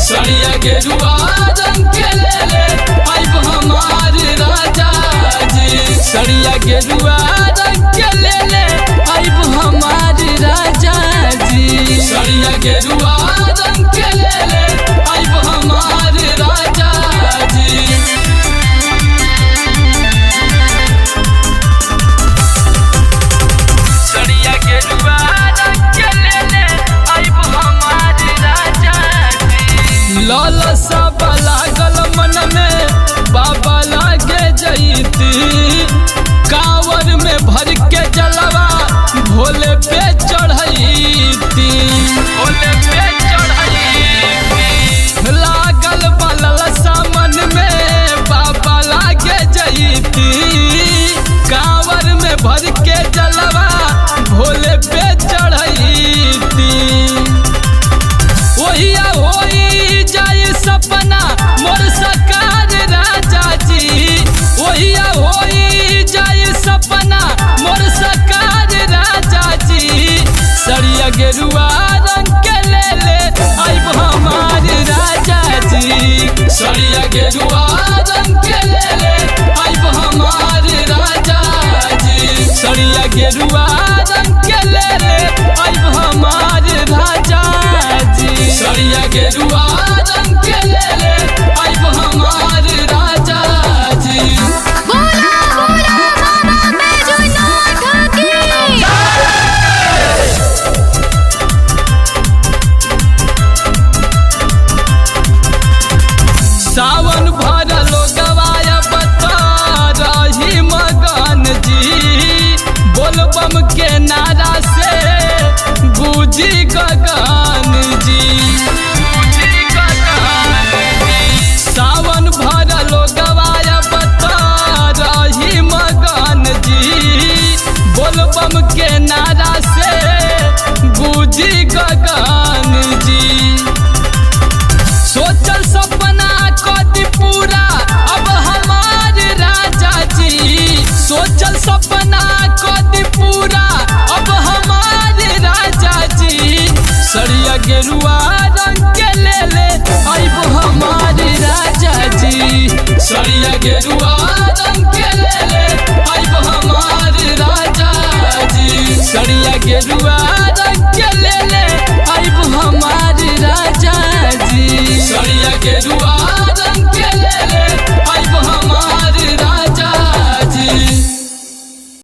सड़िया गेरुआ रंग के ले ले आइब हमार राजा जी। सड़िया गेरुआ रंग के ले ले आइब हमार राजा जी। सड़िया गेरुआ रंग के ले ले आइब हमार राजा जी। सड़िया गेरुआ रंग के ले ले आइब हमार राजा जी। लालसा लागल मन में बाबा लागे जईती, कांवर में भर के जलवा भोले पे चढ़ईती। भोले पे चढ़ईती लागल लालसा मन में बाबा लागे जईती, कांवर में भर के जलवा भोले पे चढ़ईती। ओहिया होई जाए सपना मोर सकार राजा जी। ओहिया होई जाए सपना मोर सकार राजा जी। सड़िया गेरुआ रंग के ले ले आइब हमार राजा जी। सड़िया गेरुआ रंग के ले ले आइब हमार राजा जी। सड़िया गेरुआ रंग के ले ले आइब हमार राजा जी। सड़िया गेरुआ रंग के ले ले आइब हमार राजा जी। बोला बोला बाबा बैजूनाथ की। सावन भरलो गवाया बता रही मगन जी। बोलबम के नारा से गुजी गगन जी। सावन भरलो गवाया बता रही मगन जी। बोलबम के नारा से गुजी गगन जी। सोचल सपना कदी पूरा अब हमार राजा जी। सोचल सपना कदी पूरा अब हमार राजा जी। सड़िया गेरुआ रंग के ले ले आइब हमार राजा जी। सड़िया गेरुआ रंग के ले ले आइब हमार राजा जी। सड़िया गेरुआ रंग के ले ले आइब